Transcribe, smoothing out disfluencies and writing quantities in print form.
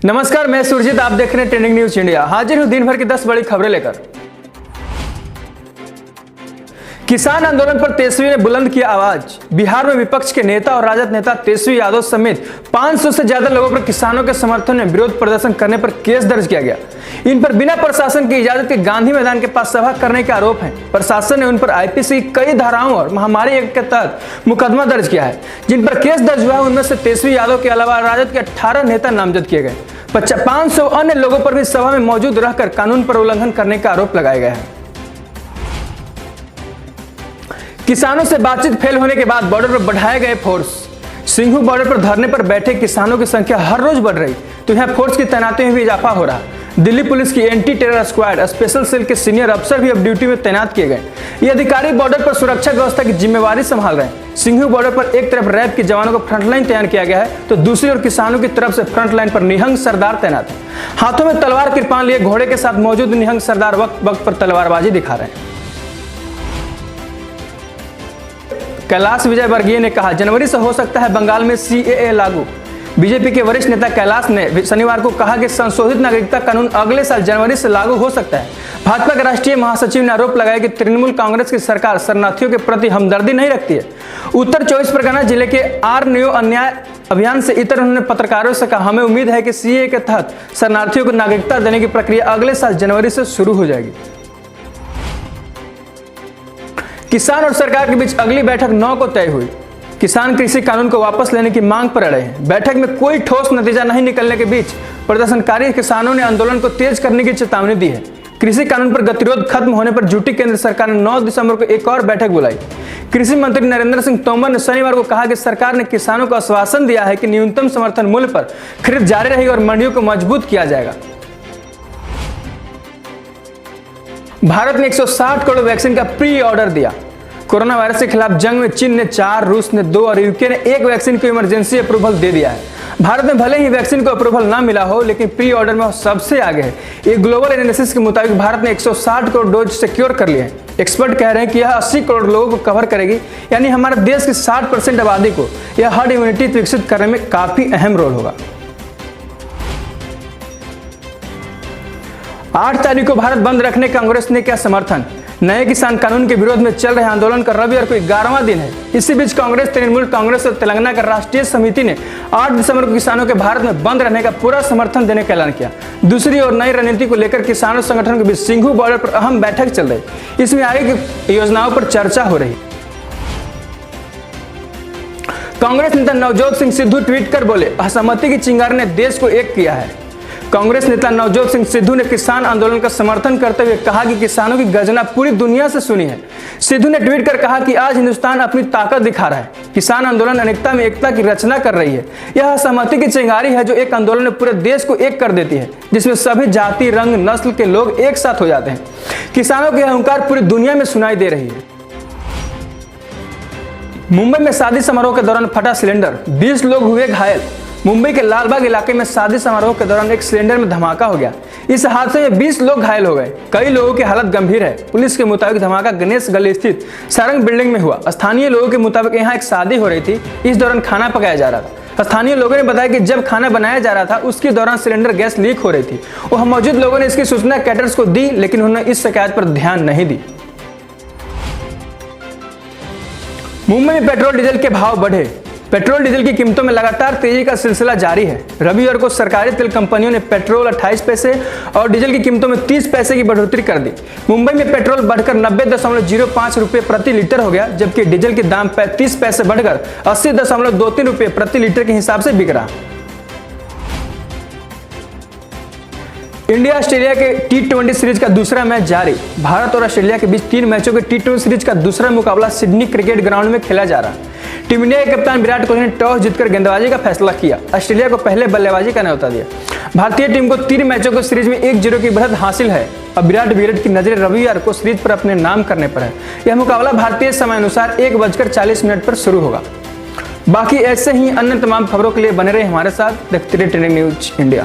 नमस्कार, मैं सुरजीत, आप देख रहे हैं ट्रेंडिंग न्यूज इंडिया। हाजिर हूं दिन भर की 10 बड़ी खबरें लेकर। किसान आंदोलन पर तेजस्वी ने बुलंद किया आवाज। बिहार में विपक्ष के नेता और राजद नेता तेजस्वी यादव समेत 500 से ज्यादा लोगों पर किसानों के समर्थन में विरोध प्रदर्शन करने पर केस दर्ज किया गया। इन पर बिना प्रशासन की इजाजत के गांधी मैदान के पास सभा करने के आरोप है। प्रशासन ने उन पर आईपीसी की कई धाराओं और महामारी एक्ट के तहत मुकदमा दर्ज किया है। जिन पर केस दर्ज हुआ है उनमें से तेजस्वी यादव के अलावा राजद के 18 नेता नामजद किए गए। 500 अन्य लोगों पर भी सभा में मौजूद रहकर कानून पर उल्लंघन करने का आरोप लगाया गया है। किसानों से बातचीत फेल होने के बाद बॉर्डर पर बढ़ाए गए फोर्स। सिंघू बॉर्डर पर धरने पर बैठे किसानों की संख्या हर रोज बढ़ रही, तो यहां फोर्स की तैनाती में भी इजाफा हो रहा। दिल्ली पुलिस की anti terror squad special cell के सीनियर अफसर भी अब ड्यूटी में तैनात किए गए। ये अधिकारी बॉर्डर पर सुरक्षा व्यवस्था की जिम्मेवारी संभाल रहे हैं। सिंघू बॉर्डर पर एक तरफ रैब के जवानों को फ्रंटलाइन तैयार किया गया है, तो दूसरी ओर किसानों की तरफ से फ्रंटलाइन पर निहंग सरदार तैनात है। हाथों में तलवार कृपान लिए घोड़े के साथ मौजूद निहंग सरदार वक्त वक्त पर तलवारबाजी दिखा रहे हैं। कैलाश विजयवर्गीय ने कहा, जनवरी से हो सकता है बंगाल में सीएए लागू। बीजेपी के वरिष्ठ नेता कैलाश ने शनिवार को कहा कि संशोधित नागरिकता कानून अगले साल जनवरी से लागू हो सकता है। भाजपा के राष्ट्रीय महासचिव ने आरोप लगाया कि तृणमूल कांग्रेस की सरकार शरणार्थियों के प्रति हमदर्दी नहीं रखती है। उत्तर 24 परगना जिले के आर-न्यू अन्याय अभियान से इतर उन्होंने पत्रकारों से कहा, हमें उम्मीद है कि सीएए के तहत शरणार्थियों को नागरिकता देने की प्रक्रिया अगले साल जनवरी से शुरू हो जाएगी। किसान और सरकार के बीच अगली बैठक 9 को तय हुई। किसान कृषि कानून को वापस लेने की मांग पर अड़े हैं। बैठक में कोई ठोस नतीजा नहीं निकलने के बीच प्रदर्शनकारी किसानों ने आंदोलन को तेज करने की चेतावनी दी है। कृषि कानून पर गतिरोध खत्म होने पर जुटी केंद्र सरकार ने 9 दिसंबर को एक और बैठक बुलाई। कृषि मंत्री नरेंद्र सिंह तोमर ने शनिवार को कहा कि सरकार ने किसानों को आश्वासन दिया है कि न्यूनतम समर्थन मूल्य पर खरीद जारी रहेगी और मंडियों को मजबूत किया जाएगा। भारत ने 160 करोड़ वैक्सीन का प्री ऑर्डर दिया। कोरोना वायरस के खिलाफ जंग में चीन ने 4, रूस ने 2 और यूके ने 1 वैक्सीन को इमरजेंसी अप्रूवल दे दिया है। भारत में भले ही वैक्सीन को अप्रूवल ना मिला हो, लेकिन प्री ऑर्डर में सबसे आगे है। एक ग्लोबल एनालिसिस के मुताबिक भारत ने 160 करोड़ डोज सिक्योर कर लिए हैं। एक्सपर्ट कह रहे हैं कि यह 80 करोड़ लोगों को कवर करेगी, यानी हमारे देश की 60% आबादी को यह हर्ड इम्यूनिटी विकसित करने में काफी अहम रोल होगा। 8 तारीख को भारत बंद रखने कांग्रेस ने किया समर्थन। नए किसान कानून के विरोध में चल रहे आंदोलन का रविवार को 11वां दिन है। इसी बीच कांग्रेस, तृणमूल कांग्रेस और तेलंगाना का राष्ट्रीय समिति ने 8 दिसंबर को किसानों के भारत में बंद रहने का पूरा समर्थन देने का ऐलान किया। दूसरी ओर नई रणनीति को लेकर किसानों संगठनों के बीच सिंघू बॉर्डर पर अहम बैठक चल रही। इसमें आगे की योजनाओं पर चर्चा हो रही। कांग्रेस नेता नवजोत सिंह सिद्धू ट्वीट कर बोले, असहमति की चिंगारी ने देश को एक किया है। कांग्रेस नेता नवजोत सिंह सिद्धू ने किसान आंदोलन का समर्थन करते हुए कहा कि किसानों की गर्जना पूरी दुनिया से सुनी है। सिद्धू ने ट्वीट कर कहा कि आज हिंदुस्तान अपनी ताकत दिखा रहा है। किसान आंदोलन अनेकता में एकता की रचना कर रही है। यह असहमति की चिंगारी है जो एक आंदोलन में पूरे देश को एक कर देती है, जिसमें सभी जाति, रंग, नस्ल के लोग एक साथ हो जाते हैं। किसानों की अहंकार पूरी दुनिया में सुनाई दे रही है। मुंबई में शादी समारोह के दौरान फटा सिलेंडर, 20 लोग हुए घायल। मुंबई के लालबाग इलाके में शादी समारोह के दौरान एक सिलेंडर में धमाका हो गया। इस हादसे में 20 लोग घायल हो गए। कई लोगों की हालत गंभीर है। पुलिस के मुताबिक धमाका गणेश गली स्थित सारंग बिल्डिंग में हुआ। स्थानीय लोगों के मुताबिक यहाँ एक शादी हो रही थी। इस दौरान खाना पकाया जा रहा था। स्थानीय लोगों ने बताया कि जब खाना बनाया जा रहा था उसके दौरान सिलेंडर गैस लीक हो रही थी। वहां मौजूद लोगों ने इसकी सूचना कैटरर्स को दी, लेकिन उन्होंने इस शिकायत पर ध्यान नहीं दी। मुंबई में पेट्रोल डीजल के भाव बढ़े। पेट्रोल डीजल की कीमतों में लगातार तेजी का सिलसिला जारी है। रविवार को सरकारी तेल कंपनियों ने पेट्रोल 28 पैसे और डीजल की कीमतों में 30 पैसे की बढ़ोतरी कर दी। मुंबई में पेट्रोल बढ़कर 90.05 रुपये प्रति लीटर हो गया, जबकि डीजल के दाम 30 पैसे बढ़कर 80.23 रुपये प्रति लीटर के हिसाब से बिक रहा। इंडिया ऑस्ट्रेलिया के T20 सीरीज का दूसरा मैच जारी। भारत और ऑस्ट्रेलिया के बीच 3 मैचों के T20 सीरीज का दूसरा मुकाबला सिडनी क्रिकेट ग्राउंड में खेला जा रहा है। टीम इंडिया के कप्तान विराट कोहली ने टॉस जीतकर गेंदबाजी का फैसला किया। ऑस्ट्रेलिया को पहले बल्लेबाजी का न्योता दिया। भारतीय टीम को 3 मैचों की सीरीज में 1-0 की बढ़त हासिल है। अब विराट की नजरें रविवार को सीरीज पर अपने नाम करने पर है। यह मुकाबला भारतीय समय अनुसार 1:40 पर शुरू होगा। बाकी ऐसे ही अन्य तमाम खबरों के लिए बने रहे हमारे साथ। देखते रहिए ट्रेंडिंग न्यूज इंडिया।